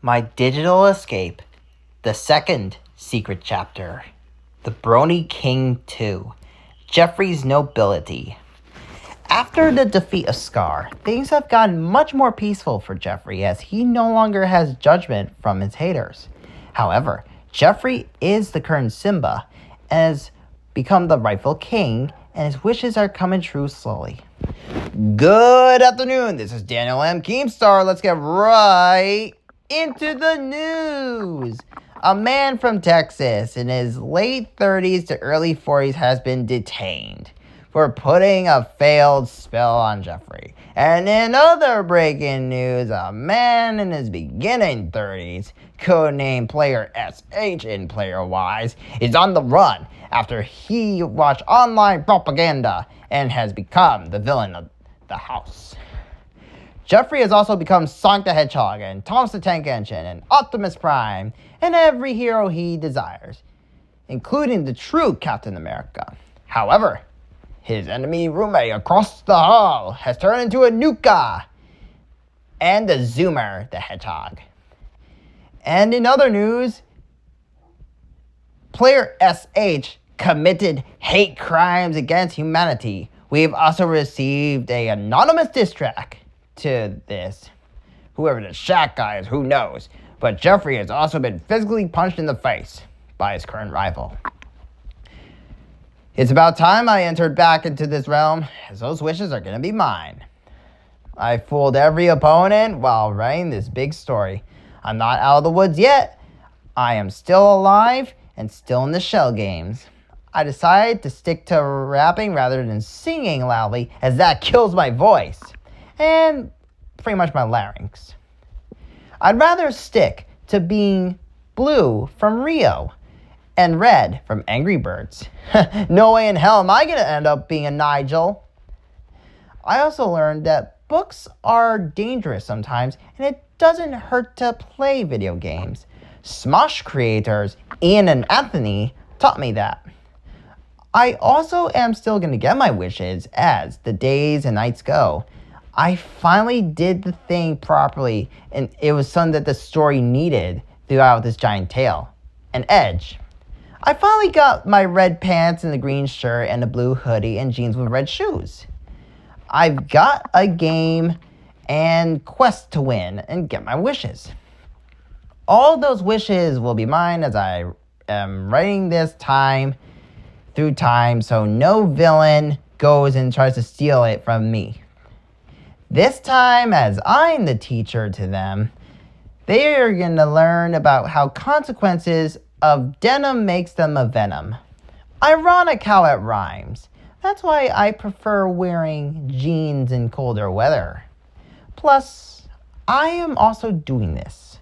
My Digital Escape, the second secret chapter, the Brony King 2, Geoffrey's Nobility. After the defeat of Scar, things have gotten much more peaceful for Geoffrey as he no longer has judgment from his haters. However, Geoffrey is the current Simba and has become the rightful king, and his wishes are coming true slowly. Good afternoon, this is Daniel M. Keemstar. Let's get right into the news. A man from Texas in his late 30s to early 40s has been detained for putting a failed spell on Geoffrey. And in other breaking news, a man in his beginning 30s, codenamed Player SH in Player Wise, is on the run after he watched online propaganda and has become the villain of the house. Geoffrey has also become Sonic the Hedgehog and Thomas the Tank Engine and Optimus Prime and every hero he desires, including the true Captain America. However, his enemy roommate across the hall has turned into a Nuka and the Zoomer the Hedgehog. And in other news, Player SH committed hate crimes against humanity. We've also received an anonymous diss track to this. Whoever the Shaq guy is, who knows? But Geoffrey has also been physically punched in the face by his current rival. It's about time I entered back into this realm, as those wishes are gonna be mine. I fooled every opponent while writing this big story. I'm not out of the woods yet. I am still alive and still in the shell games. I decided to stick to rapping rather than singing loudly, as that kills my voice and pretty much my larynx. I'd rather stick to being blue from Rio and red from Angry Birds. No way in hell am I gonna end up being a Nigel. I also learned that books are dangerous sometimes, and it doesn't hurt to play video games. Smosh creators Ian and Anthony taught me that. I also am still gonna get my wishes as the days and nights go. I finally did the thing properly, and it was something that the story needed throughout this giant tale. An edge. I finally got my red pants and the green shirt and the blue hoodie and jeans with red shoes. I've got a game and quest to win and get my wishes. All those wishes will be mine as I am writing this time through time, so no villain goes and tries to steal it from me. This time, as I'm the teacher to them, they are going to learn about how consequences of denim makes them a venom. Ironic how it rhymes. That's why I prefer wearing jeans in colder weather. Plus, I am also doing this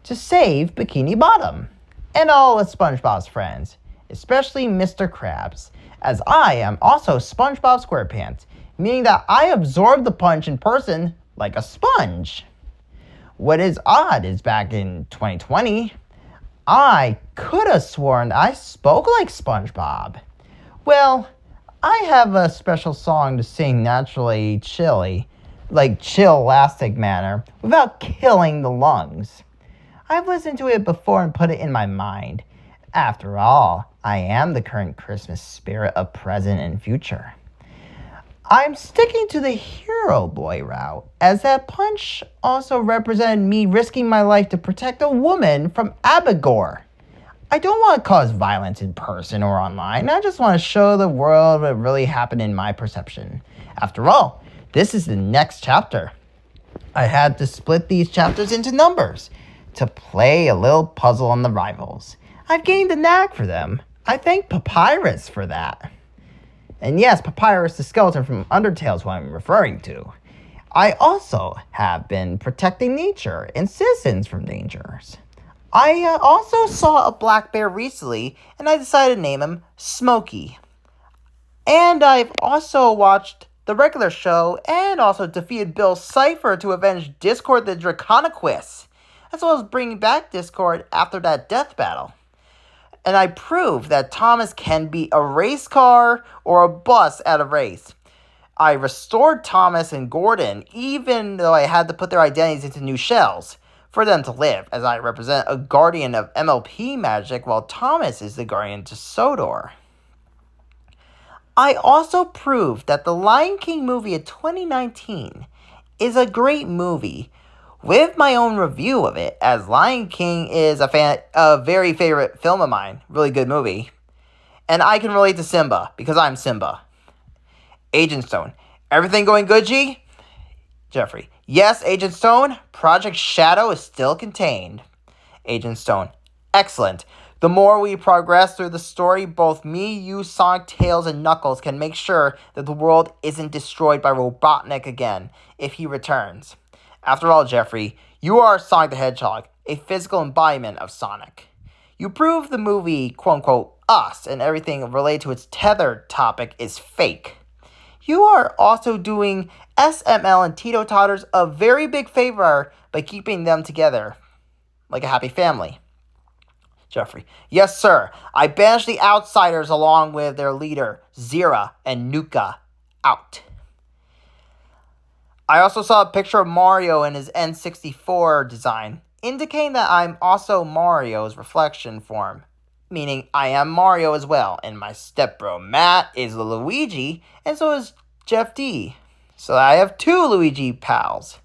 to save Bikini Bottom and all of SpongeBob's friends, especially Mr. Krabs, as I am also SpongeBob SquarePants, meaning that I absorb the punch in person like a sponge. What is odd is back in 2020, I could have sworn I spoke like SpongeBob. Well, I have a special song to sing naturally chilly, like chill-lastic manner, without killing the lungs. I've listened to it before and put it in my mind. After all, I am the current Christmas spirit of present and future. I'm sticking to the hero boy route, as that punch also represented me risking my life to protect a woman from Abigor. I don't want to cause violence in person or online. I just want to show the world what really happened in my perception. After all, this is the next chapter. I had to split these chapters into numbers to play a little puzzle on the rivals. I've gained a knack for them. I thank Papyrus for that. And yes, Papyrus the skeleton from Undertale is what I'm referring to. I also have been protecting nature and citizens from dangers. I also saw a black bear recently, and I decided to name him Smokey. And I've also watched the regular show and also defeated Bill Cipher to avenge Discord the Draconequus, as well as bringing back Discord after that death battle. And I proved that Thomas can beat a race car or a bus at a race. I restored Thomas and Gordon, even though I had to put their identities into new shells. for them to live, as I represent a guardian of MLP magic while Thomas is the guardian to Sodor. I also proved that the Lion King movie of 2019 is a great movie with my own review of it, as Lion King is a very favorite film of mine. Really good movie. And I can relate to Simba because I'm Simba. Agent Stone. Everything going good, G? Geoffrey. Yes, Agent Stone. Project Shadow is still contained. Agent Stone. Excellent. The more we progress through the story, both me, you, Sonic, Tails, and Knuckles can make sure that the world isn't destroyed by Robotnik again if he returns. After all, Geoffrey, you are Sonic the Hedgehog, a physical embodiment of Sonic. You prove the movie, quote-unquote, Us, and everything related to its tethered topic is fake. You are also doing SML and Tito Totters a very big favor by keeping them together like a happy family. Geoffrey. Yes, sir. I banished the outsiders along with their leader, Zira and Nuka, out. I also saw a picture of Mario in his N64 design, indicating that I'm also Mario's reflection form, meaning I am Mario as well, and my stepbro Matt is Luigi, and so is Jeff D. So I have two Luigi pals.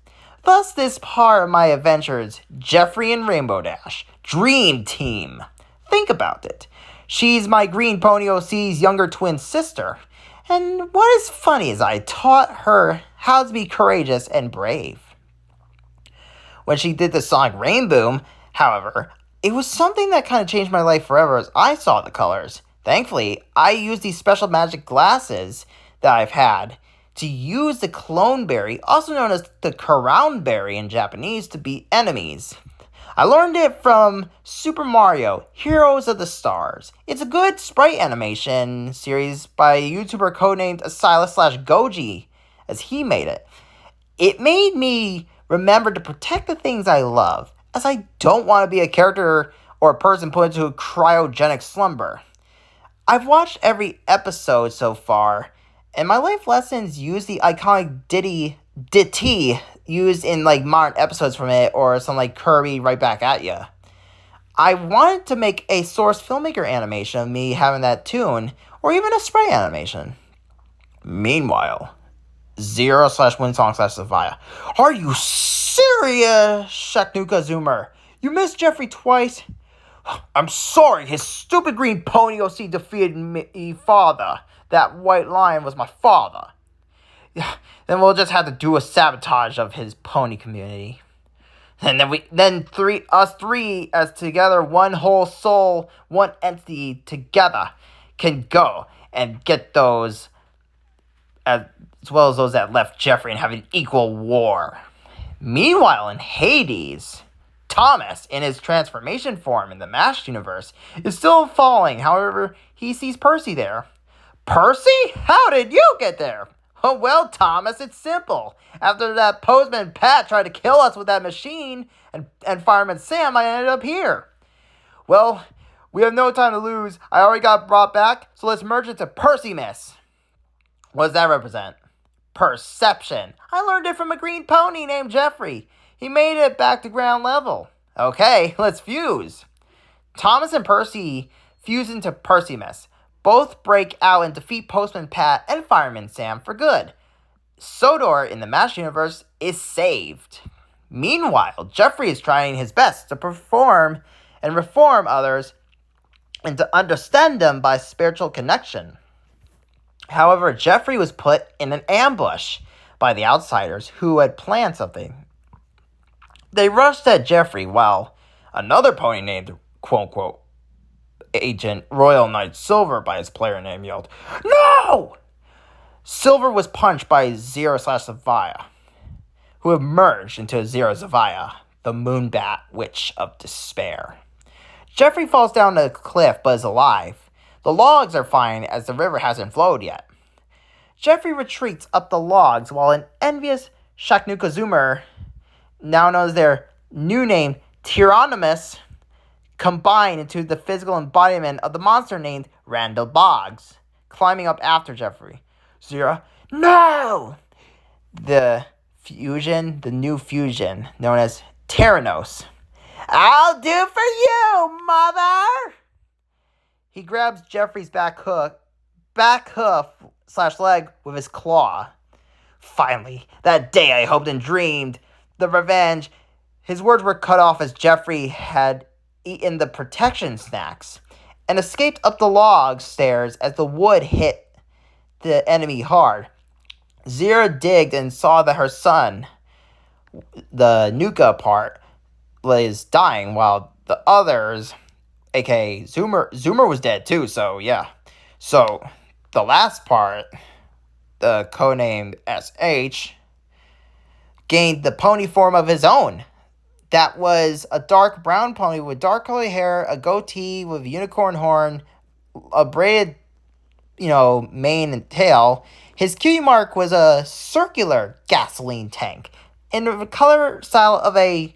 Thus, this part of my adventures, Geoffrey and Rainbow Dash, Dream Team. Think about it. She's my Green Pony OC's younger twin sister. And what is funny is I taught her how to be courageous and brave. When she did the Sonic Rainboom, however, it was something that kind of changed my life forever as I saw the colors. Thankfully, I used these special magic glasses that I've had to use the clone berry, also known as the crown berry in Japanese, to beat enemies. I learned it from Super Mario, Heroes of the Stars. It's a good sprite animation series by a YouTuber codenamed Asila/Goji, as he made it. It made me remember to protect the things I love, as I don't want to be a character or a person put into a cryogenic slumber. I've watched every episode so far, and my life lessons use the iconic ditty used in like modern episodes from it, or some like Kirby right back at ya. I wanted to make a source filmmaker animation of me having that tune, or even a spray animation. Meanwhile, Zero/Winsong/Savaya. Are you serious, Shaknuka Zoomer? You missed Geoffrey twice? I'm sorry, his stupid green pony OC defeated me, father. That white lion was my father. Then we'll just have to do a sabotage of his pony community. And then us three as together, one whole soul, one entity together, can go and get those as well as those that left Geoffrey and have an equal war. Meanwhile, in Hades, Thomas, in his transformation form in the MASH universe, is still falling. However, he sees Percy there. Percy? How did you get there? Oh, well, Thomas, it's simple. After that postman Pat tried to kill us with that machine, and Fireman Sam, I ended up here. Well, we have no time to lose. I already got brought back, so let's merge it to Percy-Miss. What does that represent? Perception. I learned it from a green pony named Geoffrey. He made it back to ground level. Okay, let's fuse. Thomas and Percy fuse into Percy-Miss. Both break out and defeat Postman Pat and Fireman Sam for good. Sodor, in the MASH universe, is saved. Meanwhile, Geoffrey is trying his best to perform and reform others and to understand them by spiritual connection. However, Geoffrey was put in an ambush by the outsiders who had planned something. They rushed at Geoffrey while another pony named, quote-unquote, Agent Royal Knight Silver by his player name yelled, "No!" Silver was punched by Zero/Zavaya, who emerged into Zero-Zavaya, the Moonbat Witch of Despair. Geoffrey falls down the cliff but is alive. The logs are fine as the river hasn't flowed yet. Geoffrey retreats up the logs while an envious Shaknuka-Zoomer, now known as their new name Tyrannomus, combine into the physical embodiment of the monster named Randall Boggs, climbing up after Geoffrey. Zero, no! The new fusion, known as Tyrannos. I'll do for you, mother! He grabs Geoffrey's back hoof / leg with his claw. Finally, that day I hoped and dreamed. The revenge. His words were cut off as Geoffrey had eaten the protection snacks and escaped up the log stairs as the wood hit the enemy hard. Zira digged and saw that her son, the Nuka part, was dying while the others, aka Zoomer was dead too, so yeah. So the last part, the codenamed SH, gained the pony form of his own. That was a dark brown pony with dark curly hair, a goatee with a unicorn horn, a braided, mane and tail. His cutie mark was a circular gasoline tank in the color style of a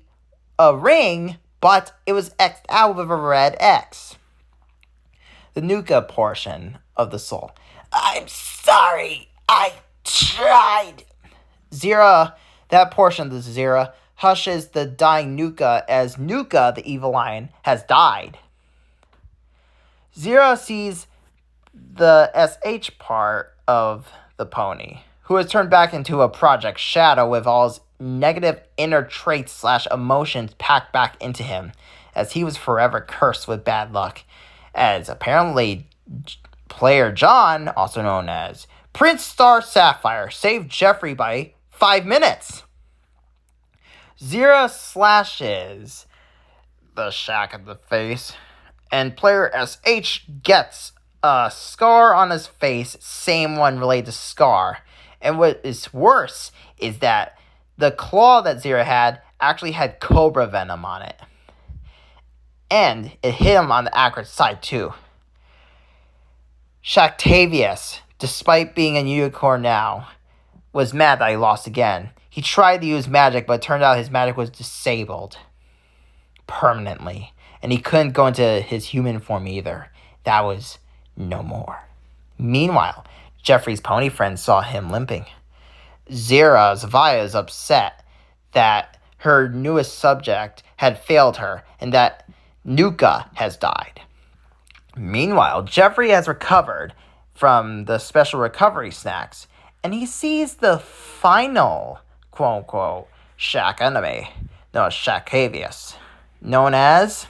ring, but it was X'd out with a red X. The Nuka portion of the soul. I'm sorry, I tried. Zira, that portion of the Zira, hushes the dying Nuka as Nuka, the evil lion, has died. Zira sees the SH part of the pony, who has turned back into a Project Shadow with all his negative inner traits / emotions packed back into him, as he was forever cursed with bad luck, as apparently player John, also known as Prince Star Sapphire, saved Geoffrey by 5 minutes. Zira slashes the shack of the face, and player SH gets a scar on his face, same one related to Scar. And what is worse is that the claw that Zira had actually had cobra venom on it. And it hit him on the accurate side too. Shactavius, despite being a unicorn now, was mad that he lost again. He tried to use magic, but it turned out his magic was disabled permanently. And he couldn't go into his human form either. That was no more. Meanwhile, Geoffrey's pony friend saw him limping. Zira Zavia is upset that her newest subject had failed her and that Nuka has died. Meanwhile, Geoffrey has recovered from the special recovery snacks, and he sees the final, quote-unquote, Shack enemy, Shactavius, known as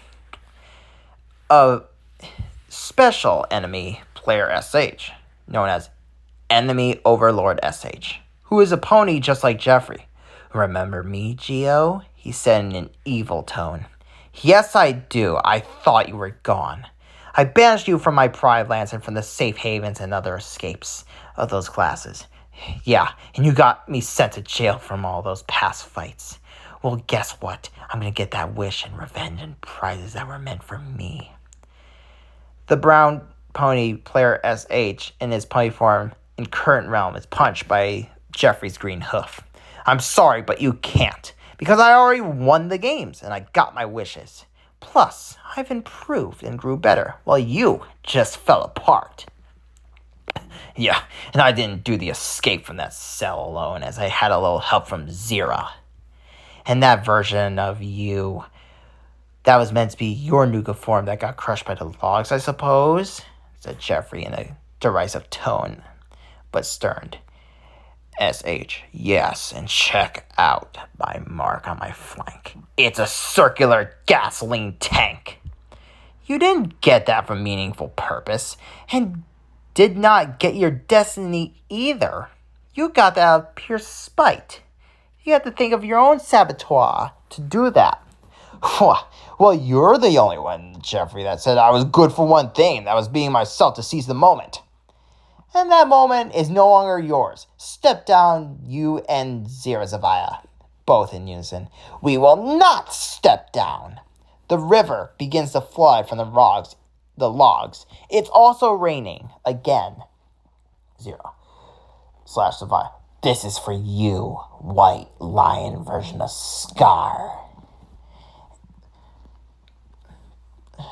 a special enemy player SH, known as Enemy Overlord SH, who is a pony just like Geoffrey. Remember me, Geo? He said in an evil tone. Yes, I do. I thought you were gone. I banished you from my Pride Lands and from the safe havens and other escapes of those classes. Yeah, and you got me sent to jail from all those past fights. Well, guess what? I'm gonna get that wish and revenge and prizes that were meant for me. The brown pony player SH in his pony form in current realm is punched by Geoffrey's green hoof. I'm sorry, but you can't, because I already won the games and I got my wishes. Plus, I've improved and grew better, while you just fell apart. Yeah, and I didn't do the escape from that cell alone, as I had a little help from Zira. And that version of you, that was meant to be your Nuka form that got crushed by the logs, I suppose, said Geoffrey in a derisive tone, but stern. SH, yes, and check out my mark on my flank. It's a circular gasoline tank. You didn't get that for meaningful purpose, and did not get your destiny either. You got that out of pure spite. You had to think of your own saboteur to do that. Well, you're the only one, Geoffrey, that said I was good for one thing, that was being myself to seize the moment. And that moment is no longer yours. Step down, you and Zavia, both in unison. We will not step down. The river begins to flood from the logs. It's also raining again. Zavia. This is for you, white lion version of Scar.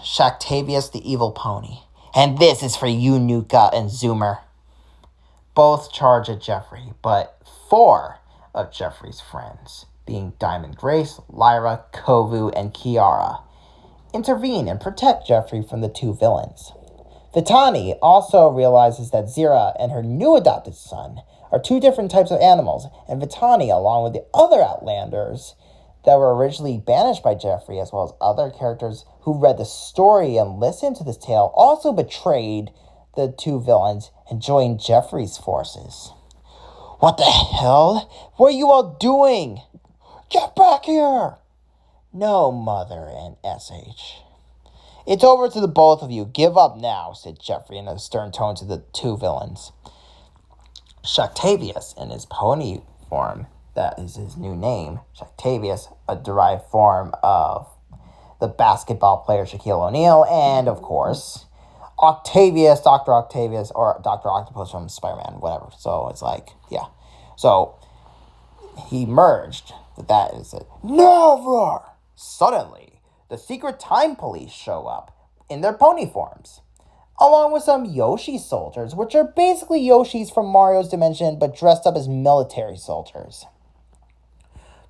Shactavius the evil pony. And this is for you, Nuka and Zoomer. Both charge at Geoffrey, but 4 of Geoffrey's friends being Diamond Grace, Lyra, Kovu, and Kiara, intervene and protect Geoffrey from the two villains. Vitani also realizes that Zira and her new adopted son are two different types of animals, and Vitani, along with the other Outlanders that were originally banished by Geoffrey, as well as other characters who read the story and listened to this tale, also betrayed the two villains and joined Geoffrey's forces. What the hell? What are you all doing? Get back here! No, Mother and SH. It's over to the both of you. Give up now, said Geoffrey in a stern tone to the two villains. Shactavius, in his pony form, that is his new name, Shactavius, a derived form of the basketball player Shaquille O'Neal, and, of course, Octavius, Dr. Octavius, or Dr. Octopus from Spider-Man, whatever. So it's like, yeah. So he merged. That is it. Never! Suddenly, the secret time police show up in their pony forms, along with some Yoshi soldiers, which are basically Yoshis from Mario's dimension, but dressed up as military soldiers.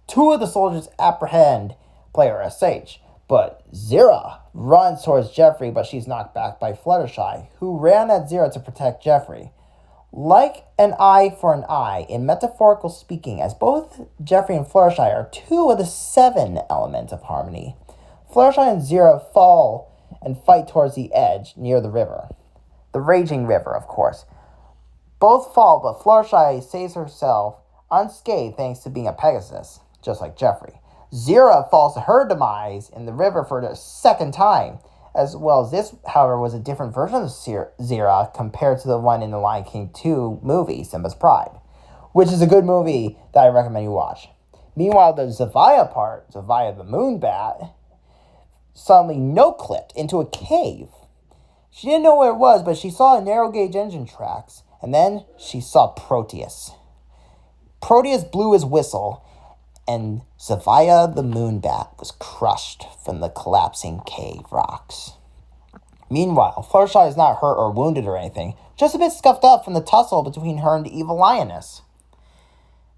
Two of the soldiers apprehend player SH, but Zira runs towards Geoffrey, but she's knocked back by Fluttershy, who ran at Zira to protect Geoffrey. Like an eye for an eye, in metaphorical speaking, as both Geoffrey and Fluttershy are two of the 7 elements of harmony. Fluttershy and Zira fall and fight towards the edge near the river. The raging river, of course. Both fall, but Fluttershy saves herself unscathed thanks to being a Pegasus, just like Geoffrey. Zira falls to her demise in the river for the second time, as well as this, however, was a different version of Zira compared to the one in the Lion King 2 movie, Simba's Pride, which is a good movie that I recommend you watch. Meanwhile, the Zavia part, Zavia the Moonbat, suddenly no-clipped into a cave. She didn't know where it was, but she saw narrow gauge engine tracks, and then she saw Proteus. Proteus blew his whistle, and Zavia the Moonbat was crushed from the collapsing cave rocks. Meanwhile, Fluttershy is not hurt or wounded or anything, just a bit scuffed up from the tussle between her and the evil lioness,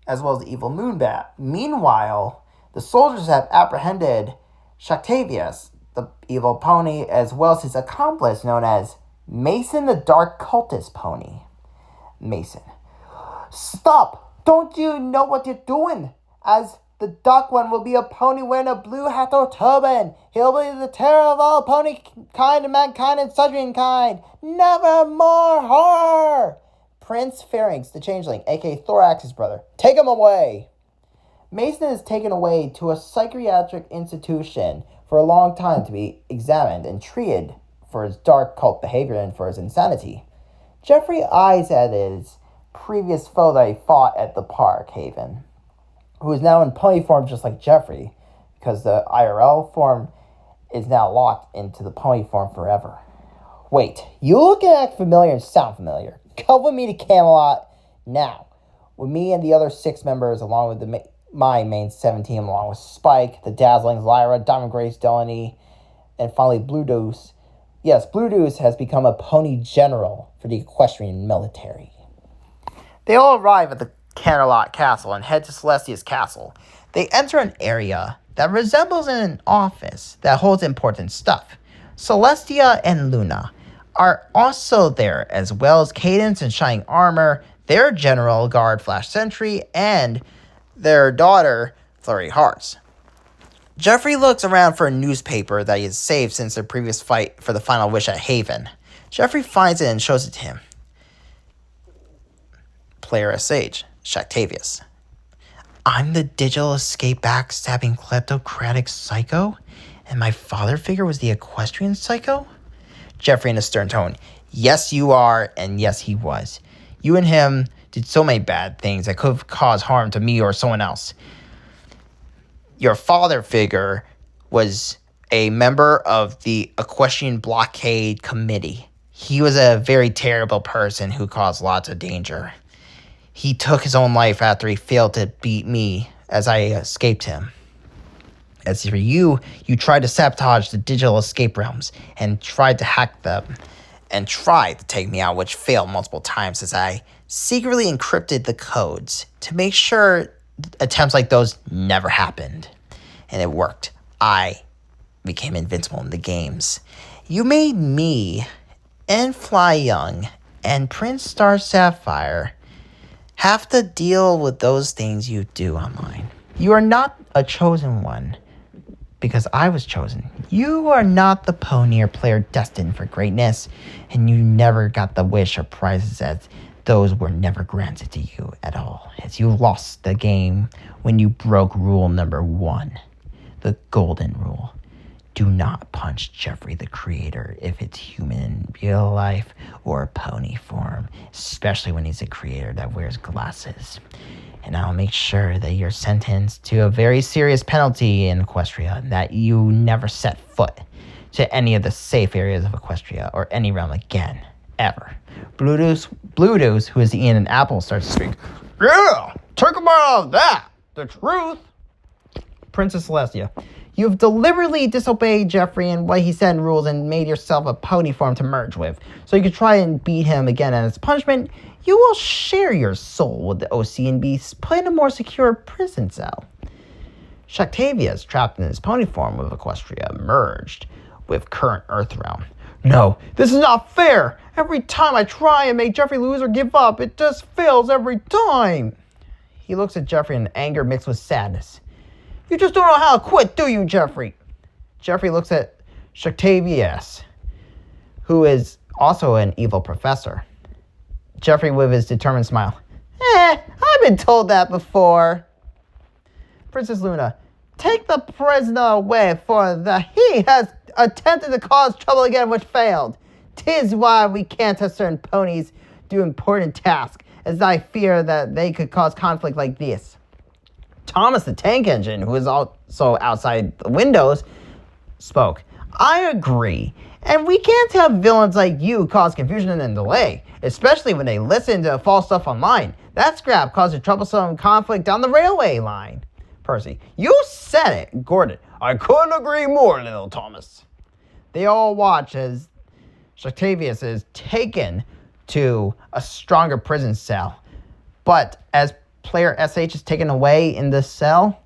as well as the evil Moonbat. Meanwhile, the soldiers have apprehended Shactavius, the evil pony, as well as his accomplice known as Mason the Dark Cultist Pony. Mason. Stop! Don't you know what you're doing? As the dark one will be a pony wearing a blue hat or turban. He'll be the terror of all pony kind and mankind and sundry kind. Never more horror! Prince Pharynx, the changeling, aka Thorax's brother. Take him away! Mason is taken away to a psychiatric institution for a long time to be examined and treated for his dark cult behavior and for his insanity. Geoffrey eyes at his previous foe that he fought at the park, Haven, who is now in pony form just like Geoffrey, because the IRL form is now locked into the pony form forever. Wait, you look and act familiar and sound familiar. Come with me to Camelot now, with me and the other 6 members, along with my main 7 team, along with Spike, the Dazzlings, Lyra, Diamond Grace, Delaney, and finally Blue Deuce. Yes, Blue Deuce has become a pony general for the equestrian military. They all arrive at the Camelot Castle and head to Celestia's castle. They enter an area that resembles an office that holds important stuff. Celestia and Luna are also there, as well as Cadence and Shining Armor, their general guard Flash Sentry, and their daughter Flurry Hearts. Geoffrey looks around for a newspaper that he has saved since their previous fight for the final wish at Haven. Geoffrey finds it and shows it to him. Player SH, Shactavius. I'm the digital escape backstabbing kleptocratic psycho? And my father figure was the equestrian psycho? Geoffrey in a stern tone. Yes, you are, and yes, he was. You and him did so many bad things that could have caused harm to me or someone else. Your father figure was a member of the Equestrian Blockade Committee. He was a very terrible person who caused lots of danger. He took his own life after he failed to beat me as I escaped him. As for you, you tried to sabotage the digital escape realms and tried to hack them and tried to take me out, which failed multiple times as I secretly encrypted the codes to make sure attempts like those never happened. And it worked. I became invincible in the games. You made me and Fly Young and Prince Star Sapphire have to deal with those things you do online. You are not a chosen one because I was chosen. You are not the pony or player destined for greatness, and you never got the wish or prizes as those were never granted to you at all, as you lost the game when you broke rule number 1, the golden rule. Do not punch Geoffrey the creator if it's human in real life or pony form, especially when he's a creator that wears glasses. And I'll make sure that you're sentenced to a very serious penalty in Equestria, and that you never set foot to any of the safe areas of Equestria or any realm again, ever. Bluedoos, who is eating an apple, starts to speak. Yeah, talk about that. The truth. Princess Celestia, you've deliberately disobeyed Geoffrey and what he said in rules and made yourself a pony form to merge with. So you could try and beat him again, and as punishment, you will share your soul with the OC and be put in a more secure prison cell. Shactavia is trapped in his pony form with Equestria, merged with current Earth realm. No, this is not fair! Every time I try and make Geoffrey lose or give up, it just fails every time! He looks at Geoffrey in anger mixed with sadness. You just don't know how to quit, do you, Geoffrey? Geoffrey looks at Shactavius, who is also an evil professor. Geoffrey with his determined smile. I've been told that before. Princess Luna, take the prisoner away, for that he has attempted to cause trouble again, which failed. 'Tis why we can't have certain ponies do important tasks, as I fear that they could cause conflict like this. Thomas the Tank Engine, who is also outside the windows, spoke. I agree. And we can't have villains like you cause confusion and delay, especially when they listen to false stuff online. That scrap caused a troublesome conflict down the railway line. Percy, you said it. Gordon, I couldn't agree more, little Thomas. They all watch as Shactavius is taken to a stronger prison cell. But as player SH is taken away in this cell,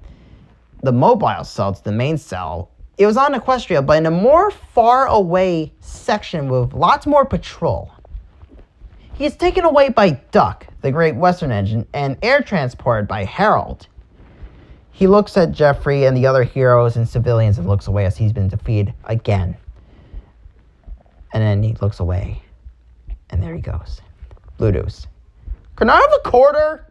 the mobile cell to the main cell, it was on Equestria, but in a more far away section with lots more patrol. He is taken away by Duck, the Great Western Engine, and air transported by Harold. He looks at Geoffrey and the other heroes and civilians and looks away as he's been defeated again. And then he looks away. And there he goes. Bluedoos. Can I have a quarter?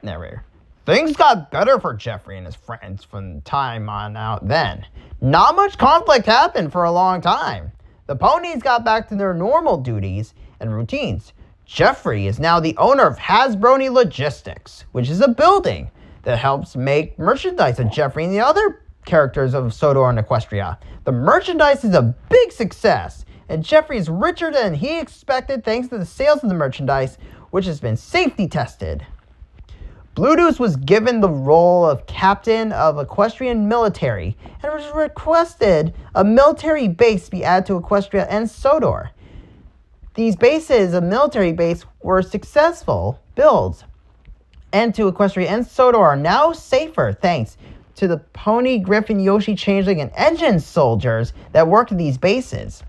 Narrator. Things got better for Geoffrey and his friends from time on out then. Not much conflict happened for a long time. The ponies got back to their normal duties and routines. Geoffrey is now the owner of Brony Logistics, which is a building that helps make merchandise of Geoffrey and the other characters of Sodor and Equestria. The merchandise is a big success, and Geoffrey is richer than he expected thanks to the sales of the merchandise, which has been safety tested. Bluedoos was given the role of captain of Equestrian military and was requested a military base be added to Equestria and Sodor. These bases, a military base, were successful builds, and to Equestria and Sodor are now safer thanks to the Pony, Griffin, Yoshi, Changeling, and Engine soldiers that worked at these bases.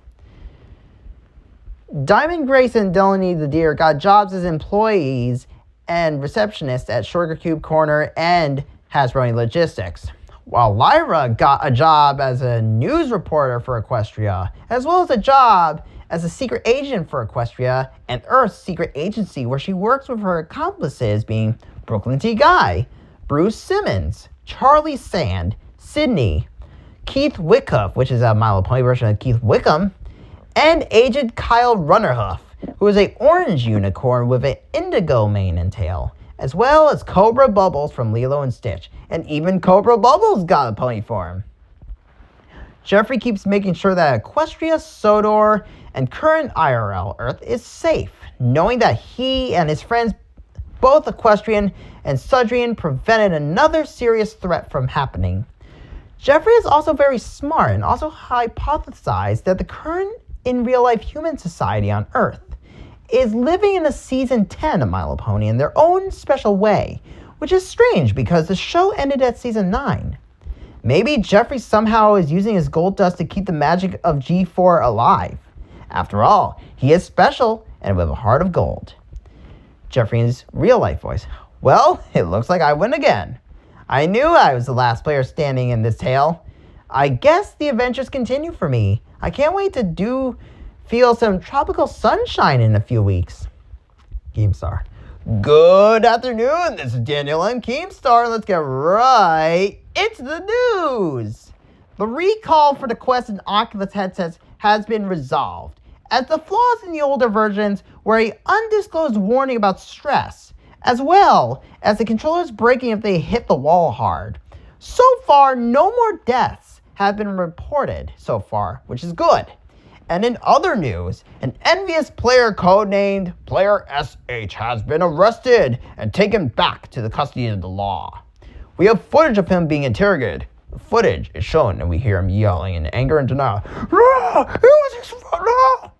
Diamond Grace and Delaney the Deer got jobs as employees and receptionist at Sugar Cube Corner and Brony Logistics, while Lyra got a job as a news reporter for Equestria, as well as a job as a secret agent for Equestria and Earth's secret agency, where she works with her accomplices being Brooklyn T. Guy, Bruce Simmons, Charlie Sand, Sydney, Keith Wickhoof, which is a My Little Pony version of Keith Wickham, and Agent Kyle Runnerhoof, who is an orange unicorn with an indigo mane and tail, as well as Cobra Bubbles from Lilo and Stitch, and even Cobra Bubbles got a pony form. Geoffrey keeps making sure that Equestria, Sodor, and current IRL Earth is safe, knowing that he and his friends, both Equestrian and Sudrian, prevented another serious threat from happening. Geoffrey is also very smart and also hypothesized that the current in real-life human society on Earth is living in a season 10 of My Little Pony in their own special way, which is strange because the show ended at season 9. Maybe Geoffrey somehow is using his gold dust to keep the magic of G4 alive. After all, he is special and with a heart of gold. Geoffrey's real-life voice. Well, it looks like I win again. I knew I was the last player standing in this tale. I guess the adventures continue for me. I can't wait to feel some tropical sunshine in a few weeks. Keemstar. Good afternoon, this is Daniel and Keemstar. Let's get right into the news. The recall for the Quest and Oculus headsets has been resolved, as the flaws in the older versions were an undisclosed warning about stress, as well as the controllers breaking if they hit the wall hard. So far, no more deaths have been reported so far, which is good. And in other news, an envious player codenamed Player SH has been arrested and taken back to the custody of the law. We have footage of him being interrogated. The footage is shown and we hear him yelling in anger and denial. "Ah, it was his fault, ah!"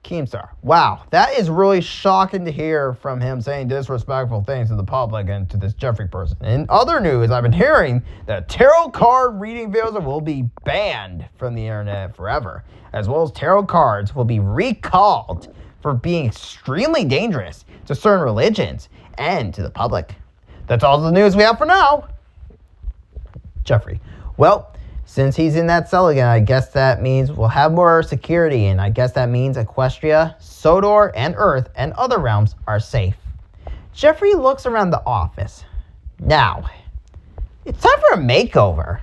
Keemstar. Wow, that is really shocking to hear from him saying disrespectful things to the public and to this Geoffrey person. In other news, I've been hearing that tarot card reading videos will be banned from the internet forever, as well as tarot cards will be recalled for being extremely dangerous to certain religions and to the public. That's all the news we have for now. Geoffrey. Well, since he's in that cell again, I guess that means we'll have more security, and I guess that means Equestria, Sodor, and Earth, and other realms are safe. Geoffrey looks around the office. Now, it's time for a makeover.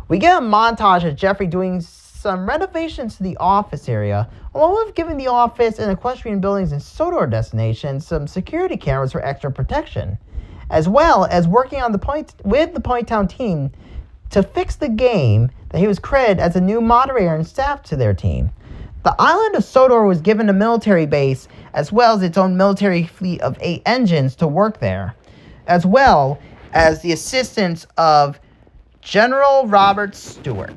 We get a montage of Geoffrey doing some renovations to the office area, along with giving the office and equestrian buildings in Sodor Destination some security cameras for extra protection, as well as working on with the Point Town team to fix the game that he was credited as a new moderator and staff to their team. The island of Sodor was given a military base, as well as its own military fleet of 8 engines to work there, as well as the assistance of General Robert Stewart.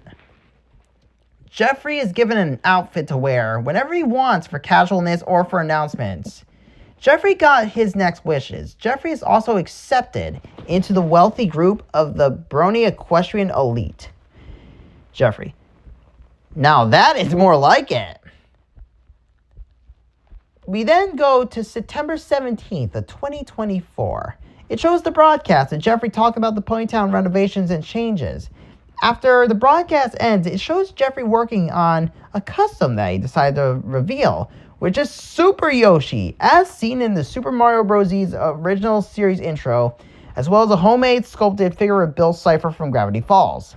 Geoffrey is given an outfit to wear whenever he wants for casualness or for announcements. Geoffrey got his next wishes. Geoffrey is also accepted into the wealthy group of the Brony Equestrian Elite. Geoffrey. Now that is more like it. We then go to September 17th of 2024. It shows the broadcast and Geoffrey talk about the Point Town renovations and changes. After the broadcast ends, it shows Geoffrey working on a custom that he decided to reveal, which is Super Yoshi, as seen in the Super Mario Bros. Original series intro, as well as a homemade sculpted figure of Bill Cipher from Gravity Falls.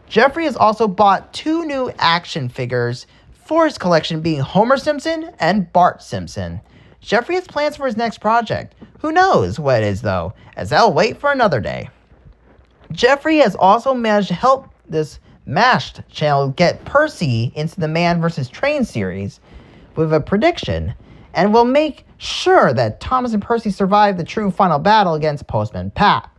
Geoffrey has also bought 2 new action figures for his collection, being Homer Simpson and Bart Simpson. Geoffrey has plans for his next project. Who knows what it is, though, as I'll wait for another day. Geoffrey has also managed to help this MAShed channel get Percy into the Man vs. Train series with a prediction, and will make sure that Thomas and Percy survive the true final battle against Postman Pat,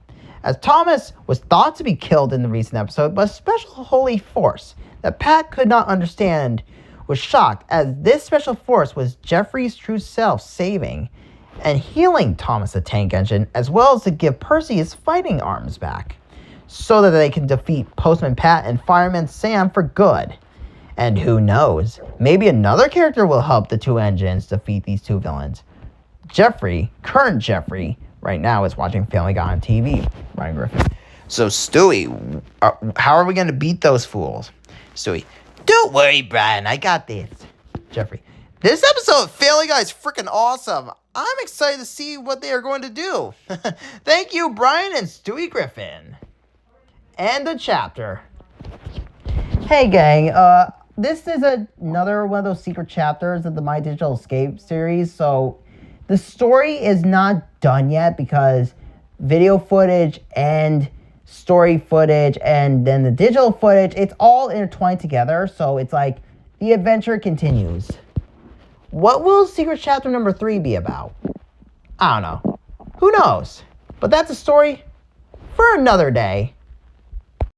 as Thomas was thought to be killed in the recent episode, but a special holy force that Pat could not understand was shocked, as this special force was Geoffrey's true self saving and healing Thomas the Tank Engine, as well as to give Percy his fighting arms back, so that they can defeat Postman Pat and Fireman Sam for good. And who knows, maybe another character will help the 2 engines defeat these 2 villains. Geoffrey, current Geoffrey, right now is watching Family Guy on TV. Ryan Griffin. So Stewie, how are we going to beat those fools? Stewie, don't worry, Brian, I got this. Geoffrey, this episode of Family Guy is freaking awesome. I'm excited to see what they are going to do. Thank you, Brian and Stewie Griffin. End of chapter. Hey, gang. This is another one of those secret chapters of the My Digital Escape series. So the story is not done yet because video footage and story footage and then the digital footage, it's all intertwined together. So it's like the adventure continues. What will secret chapter number 3 be about? I don't know. Who knows? But that's a story for another day.